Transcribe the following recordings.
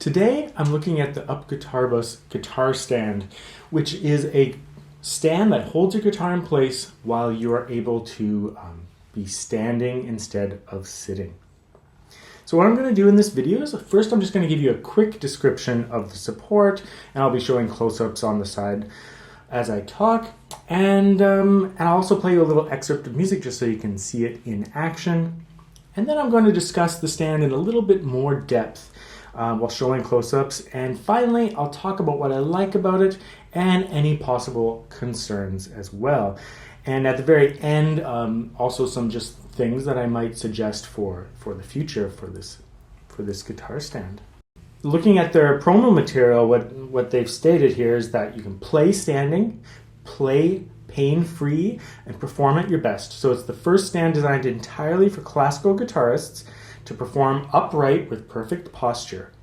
Today I'm looking at the UpGuitarbus guitar stand, which is a stand that holds your guitar in place while you are able to be standing instead of sitting. So what I'm going to do in this video is first I'm just going to give you a quick description of the support, and I'll be showing close-ups on the side as I talk, and I'll also play you a little excerpt of music just so you can see it in action. And then I'm going to discuss the stand in a little bit more depth while showing close-ups, and finally I'll talk about what I like about it and any possible concerns as well. And at the very end, also some just things that I might suggest for the future for this guitar stand. Looking at their promo material, what they've stated here is that you can play standing, play pain-free, and perform at your best. So it's the first stand designed entirely for classical guitarists to perform upright with perfect posture,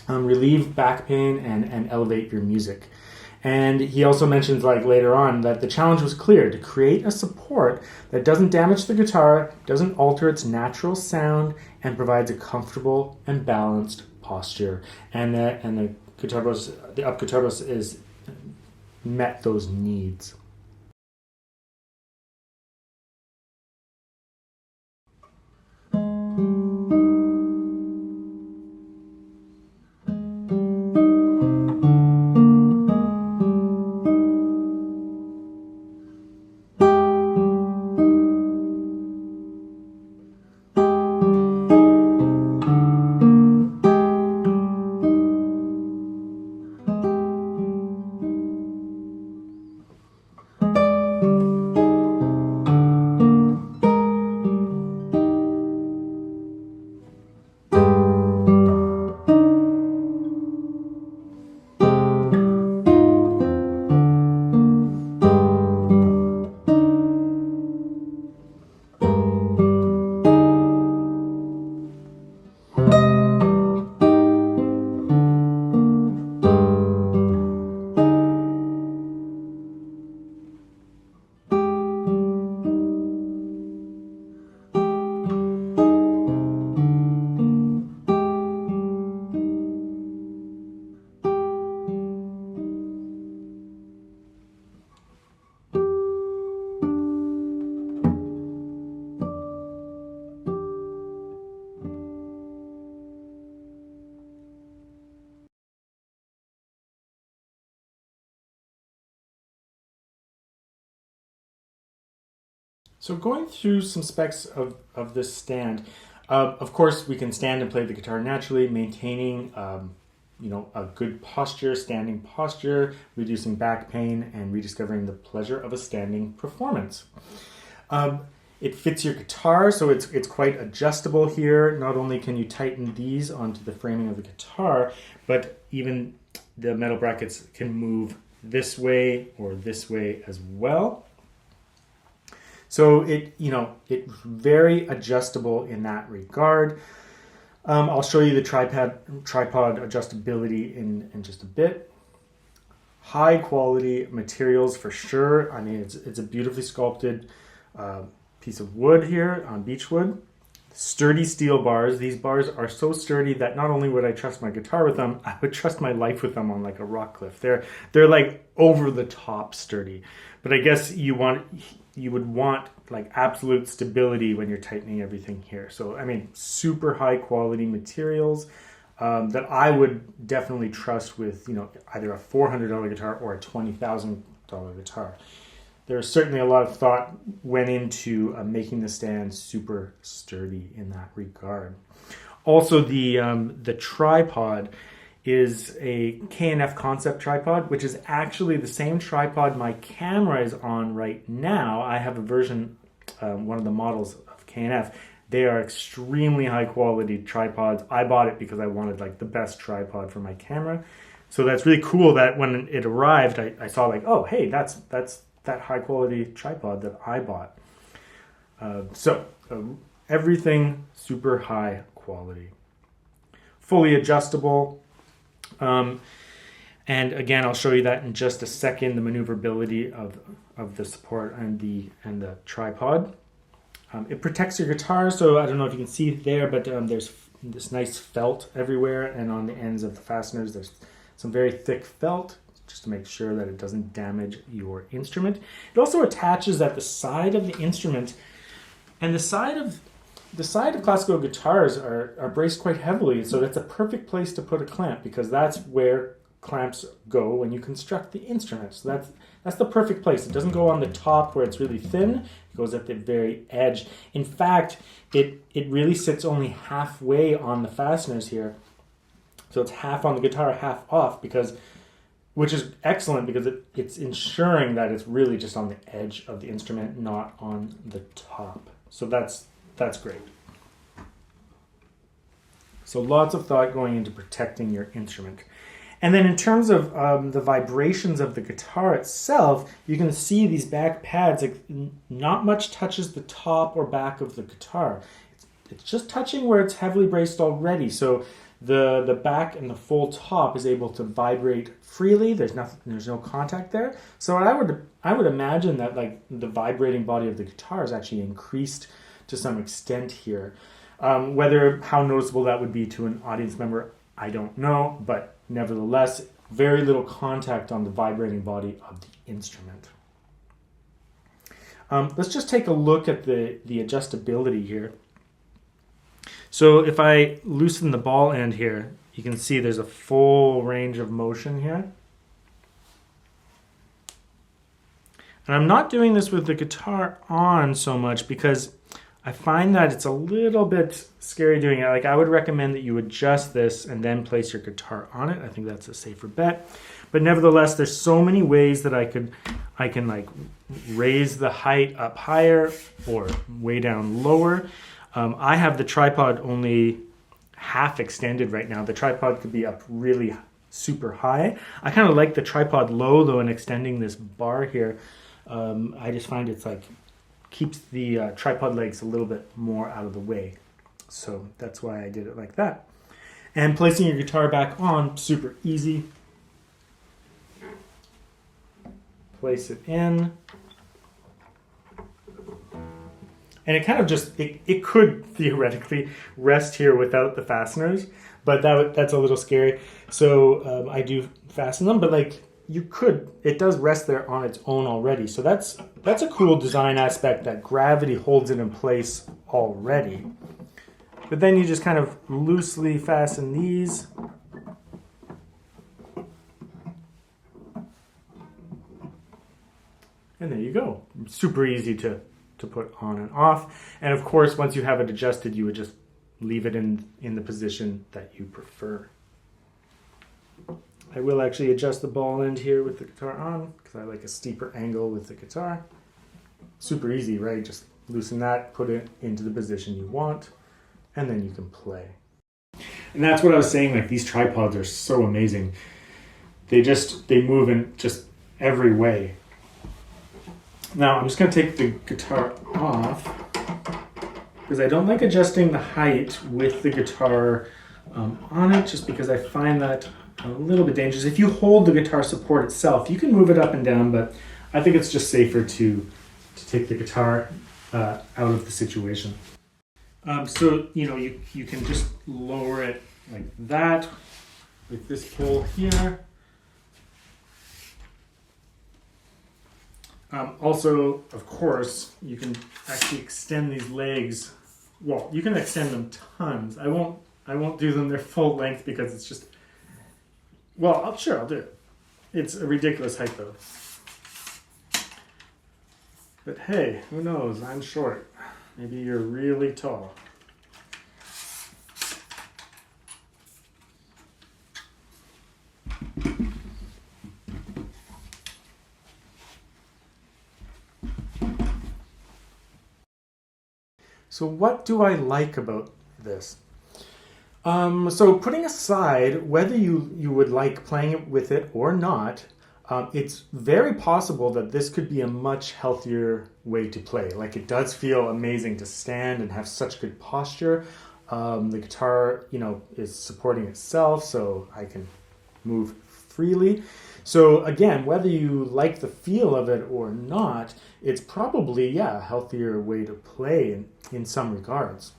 relieve back pain, and elevate your music. And he also mentions later on that the challenge was clear: to create a support that doesn't damage the guitar, doesn't alter its natural sound, and provides a comfortable and balanced posture. And the UpGuitarbus is met those needs. So going through some specs of this stand, of course we can stand and play the guitar naturally, maintaining a good posture, standing posture, reducing back pain, and rediscovering the pleasure of a standing performance. It fits your guitar, so it's quite adjustable here. Not only can you tighten these onto the framing of the guitar, but even the metal brackets can move this way or this way as well. So it's very adjustable in that regard. I'll show you the tripod adjustability in just a bit. High quality materials for sure. I mean, it's a beautifully sculpted piece of wood here on beechwood. Sturdy steel bars. These bars are so sturdy that not only would I trust my guitar with them, I would trust my life with them on like a rock cliff. They're like over the top sturdy. But I guess you would want like absolute stability when you're tightening everything here. So I mean, super high quality materials that I would definitely trust with either a $400 guitar or a $20,000 guitar. There's certainly a lot of thought went into making the stand super sturdy in that regard. Also, the tripod is a K&F concept tripod, which is actually the same tripod my camera is on right now. I have a version, one of the models of K&F. They are extremely high quality tripods. I bought it because I wanted like the best tripod for my camera. So that's really cool that when it arrived, I saw like, oh, hey, that's that high quality tripod that I bought. Everything super high quality. Fully adjustable. And again, I'll show you that in just a second, the maneuverability of the support and the tripod. It protects your guitar, so I don't know if you can see it there, but there's this nice felt everywhere, and on the ends of the fasteners there's some very thick felt, just to make sure that it doesn't damage your instrument. It also attaches at the side of the instrument, and the side of classical guitars are braced quite heavily, so that's a perfect place to put a clamp, because that's where clamps go when you construct the instrument. So that's the perfect place. It doesn't go on the top where it's really thin. It goes at the very edge. In fact, it really sits only halfway on the fasteners here. So it's half on the guitar, half off, which is excellent, because it's ensuring that it's really just on the edge of the instrument, not on the top. So that's great. So lots of thought going into protecting your instrument. And then in terms of the vibrations of the guitar itself, you can see these back pads, like, not much touches the top or back of the guitar. It's just touching where it's heavily braced already. So the back and the full top is able to vibrate freely. There's no contact there. So I would imagine that, like, the vibrating body of the guitar is actually increased to some extent here. How noticeable that would be to an audience member, I don't know, but nevertheless, very little contact on the vibrating body of the instrument. Let's just take a look at the adjustability here. So if I loosen the ball end here, you can see there's a full range of motion here. And I'm not doing this with the guitar on so much, because I find that it's a little bit scary doing it. Like, I would recommend that you adjust this and then place your guitar on it. I think that's a safer bet. But nevertheless, there's so many ways that I can like raise the height up higher or way down lower. I have the tripod only half extended right now. The tripod could be up really super high. I kind of like the tripod low though, and extending this bar here. I just find it's like keeps the tripod legs a little bit more out of the way. So that's why I did it like that. And placing your guitar back on, super easy. Place it in. And it kind of just, it could theoretically rest here without the fasteners, but that's a little scary. So I do fasten them, but like you could, it does rest there on its own already. So that's a cool design aspect, that gravity holds it in place already. But then you just kind of loosely fasten these. And there you go. Super easy to put on and off. And of course, once you have it adjusted, you would just leave it in the position that you prefer. I will actually adjust the ball end here with the guitar on, because I like a steeper angle with the guitar. Super easy, right? Just loosen that, put it into the position you want, and then you can play. And that's what I was saying, like these tripods are so amazing. They move in just every way. Now I'm just going to take the guitar off, because I don't like adjusting the height with the guitar on it, just because I find that a little bit dangerous. If you hold the guitar support itself, you can move it up and down, but I think it's just safer to take the guitar out of the situation. So you can just lower it like that with this pull here. Also, of course, you can actually extend these legs. Well, you can extend them tons. I won't do them their full length, because it's just, well, I'll do it. It's a ridiculous height though. But hey, who knows? I'm short. Maybe you're really tall. So what do I like about this? So putting aside whether you would like playing it with it or not, it's very possible that this could be a much healthier way to play. Like, it does feel amazing to stand and have such good posture. The guitar, is supporting itself, so I can move freely. So again, whether you like the feel of it or not, it's probably, a healthier way to play in some regards.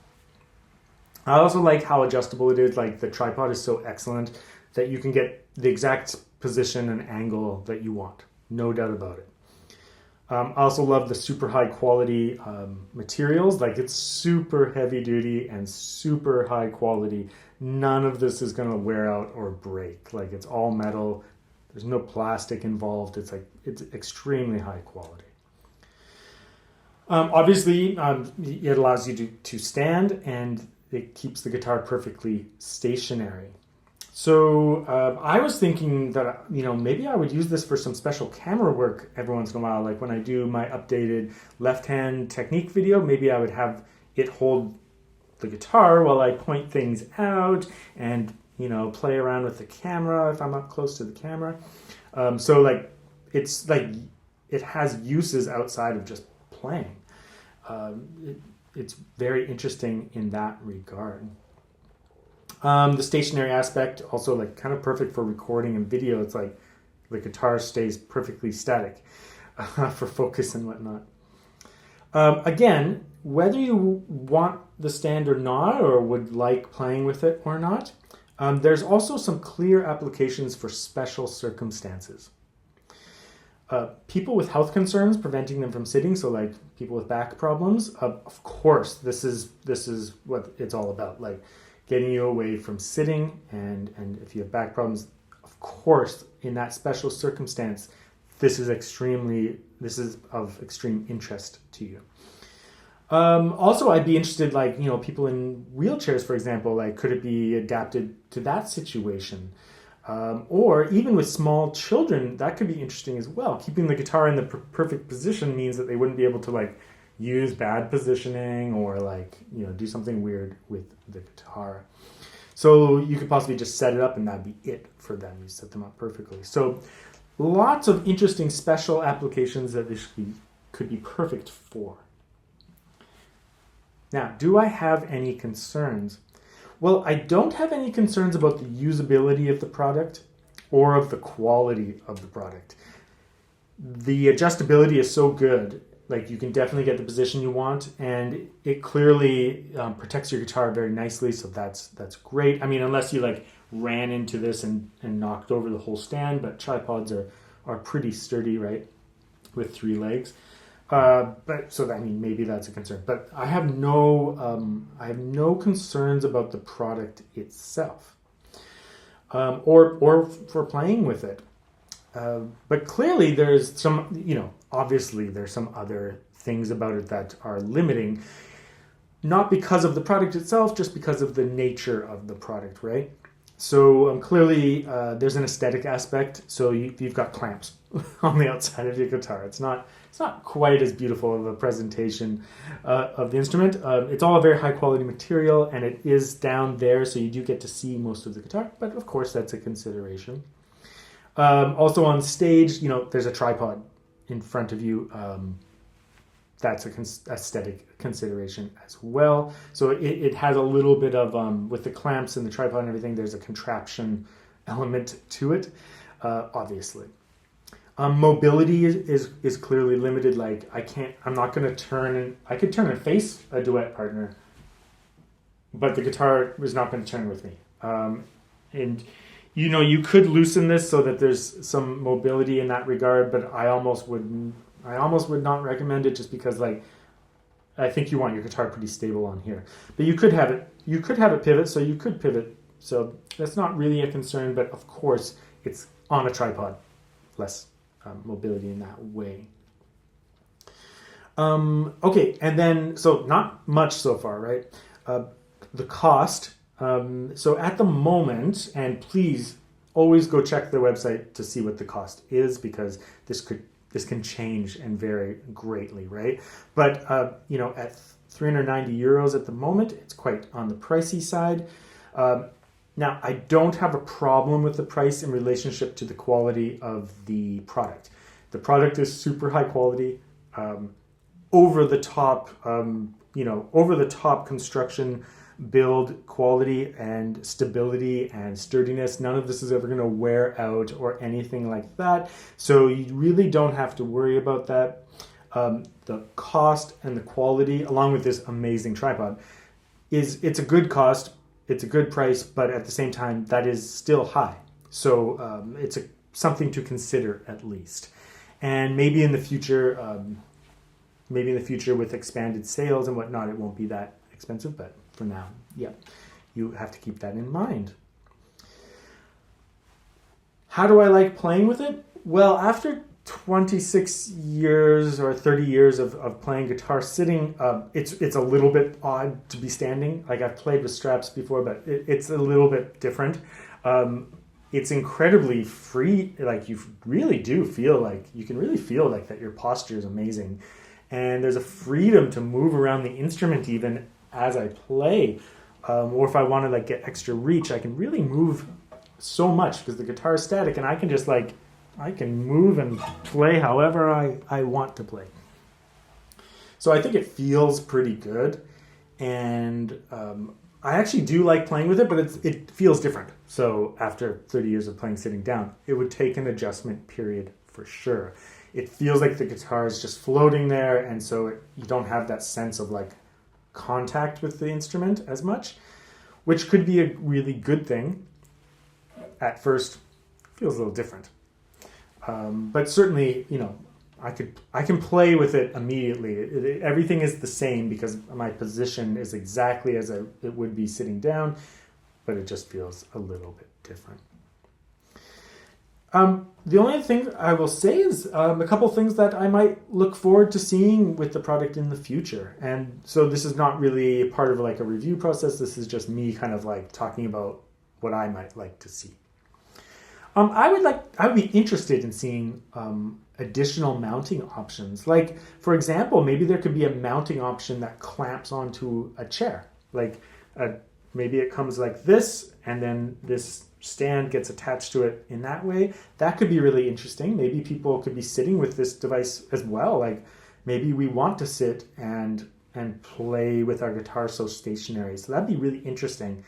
I also like how adjustable it is. Like the tripod is so excellent that you can get the exact position and angle that you want. No doubt about it. I also love the super high quality materials. Like it's super heavy duty and super high quality. None of this is going to wear out or break. Like it's all metal. There's no plastic involved. It's extremely high quality. Obviously, it allows you to stand, and it keeps the guitar perfectly stationary. So I was thinking that maybe I would use this for some special camera work every once in a while. Like when I do my updated left-hand technique video, maybe I would have it hold the guitar while I point things out and play around with the camera if I'm up close to the camera. So like it's like it has uses outside of just playing. It's very interesting in that regard. The stationary aspect also like kind of perfect for recording and video. It's like the guitar stays perfectly static for focus and whatnot. Again, whether you want the stand or not, or would like playing with it or not, there's also some clear applications for special circumstances. People with health concerns preventing them from sitting, so like people with back problems, of course, this is what it's all about, like getting you away from sitting, and if you have back problems, of course, in that special circumstance, this is of extreme interest to you. Also, I'd be interested, like, people in wheelchairs, for example, like, could it be adapted to that situation? Or even with small children, that could be interesting as well. Keeping the guitar in the perfect position means that they wouldn't be able to, like, use bad positioning or, like, do something weird with the guitar. So you could possibly just set it up and that'd be it for them. You set them up perfectly. So lots of interesting special applications that this could be perfect for. Now, do I have any concerns? Well, I don't have any concerns about the usability of the product or of the quality of the product. The adjustability is so good. Like, you can definitely get the position you want, and it clearly protects your guitar very nicely, so that's great. I mean, unless you like ran into this and knocked over the whole stand, but tripods are pretty sturdy, right, with 3 legs. Maybe that's a concern. But I have no concerns about the product itself, or for playing with it. But clearly, there's some, obviously there's some other things about it that are limiting, not because of the product itself, just because of the nature of the product, right? So clearly, there's an aesthetic aspect. So you've got clamps on the outside of your guitar. It's not quite as beautiful of a presentation of the instrument. It's all a very high quality material, and it is down there, so you do get to see most of the guitar. But of course, that's a consideration. Also on stage, there's a tripod in front of you. That's an aesthetic consideration as well. So it has a little bit of, with the clamps and the tripod and everything, there's a contraption element to it, obviously. Mobility is clearly limited. Like I could turn and face a duet partner, but the guitar is not going to turn with me. And you could loosen this so that there's some mobility in that regard, but I almost would not recommend it, just because like I think you want your guitar pretty stable on here. But you could have it pivot, so you could pivot. So that's not really a concern, but of course it's on a tripod, less mobility in that way. Okay, and then so not much so far, right? The cost. So at the moment, and please always go check their website to see what the cost is, because this can change and vary greatly, right? But at 390 euros at the moment, it's quite on the pricey side. Now, I don't have a problem with the price in relationship to the quality of the product. The product is super high quality, over the top construction, build quality and stability and sturdiness. None of this is ever going to wear out or anything like that. So you really don't have to worry about that. The cost and the quality, along with this amazing tripod, it's a good cost, it's a good price, but at the same time, that is still high. So it's something to consider at least. And maybe in the future, with expanded sales and whatnot, it won't be that expensive. But for now, yeah, you have to keep that in mind. How do I like playing with it? Well, after 26 years or 30 years of playing guitar sitting, it's a little bit odd to be standing. Like, I've played with straps before, but it's a little bit different. It's incredibly free. Like, you really do feel like, you can really feel like that your posture is amazing. And there's a freedom to move around the instrument even as I play. Or if I want to like get extra reach, I can really move so much because the guitar is static, and I can just like, I can move and play however I want to play. So I think it feels pretty good. And I actually do like playing with it, but it feels different. So after 30 years of playing sitting down, it would take an adjustment period for sure. It feels like the guitar is just floating there, and so you don't have that sense of like contact with the instrument as much, which could be a really good thing. At first, it feels a little different. But certainly, I can play with it immediately. Everything is the same because my position is exactly as it would be sitting down, but it just feels a little bit different. The only thing I will say is a couple things that I might look forward to seeing with the product in the future. And so this is not really part of like a review process. This is just me kind of like talking about what I might like to see. I would be interested in seeing additional mounting options. Like, for example, maybe there could be a mounting option that clamps onto a chair. Like, maybe it comes like this, and then this stand gets attached to it in that way. That could be really interesting. Maybe people could be sitting with this device as well. Like, maybe we want to sit and play with our guitar so stationary. So that'd be really interesting.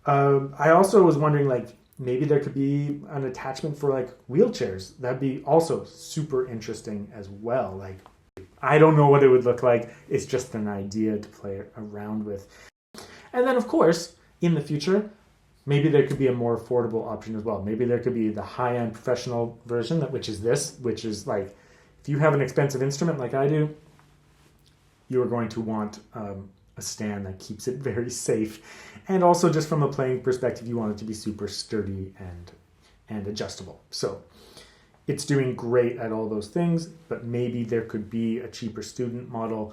I also was wondering, like, maybe there could be an attachment for like wheelchairs. That'd be also super interesting as well. Like, I don't know what it would look like. It's just an idea to play around with. And then, of course, in the future, maybe there could be a more affordable option as well. Maybe there could be the high-end professional version, which is like, if you have an expensive instrument like I do, you are going to want a stand that keeps it very safe. And also, just from a playing perspective, you want it to be super sturdy and adjustable. So it's doing great at all those things, but maybe there could be a cheaper student model.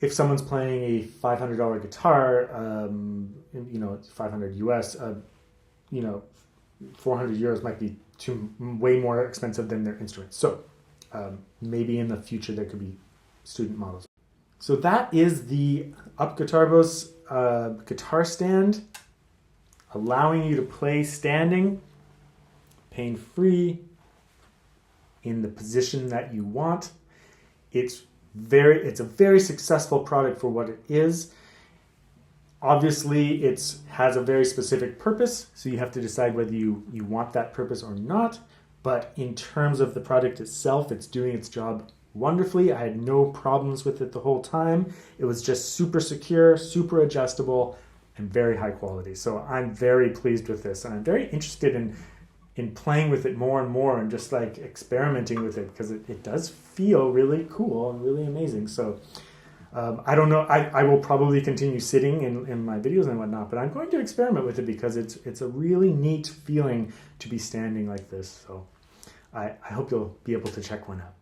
If someone's playing a $500 guitar, it's 500 US, 400 euros might be way more expensive than their instruments. So maybe in the future there could be student models. So that is the UpGuitarbus guitar stand, allowing you to play standing, pain-free, in the position that you want. It's a very successful product for what it is. Obviously, it has a very specific purpose, so you have to decide whether you want that purpose or not. But in terms of the product itself, it's doing its job wonderfully. I had no problems with it the whole time. It was just super secure, super adjustable, and very high quality. So I'm very pleased with this, and I'm very interested in playing with it more and more and just like experimenting with it, because it does feel really cool and really amazing. So I don't know, I will probably continue sitting in my videos and whatnot, but I'm going to experiment with it because it's a really neat feeling to be standing like this. So I hope you'll be able to check one out.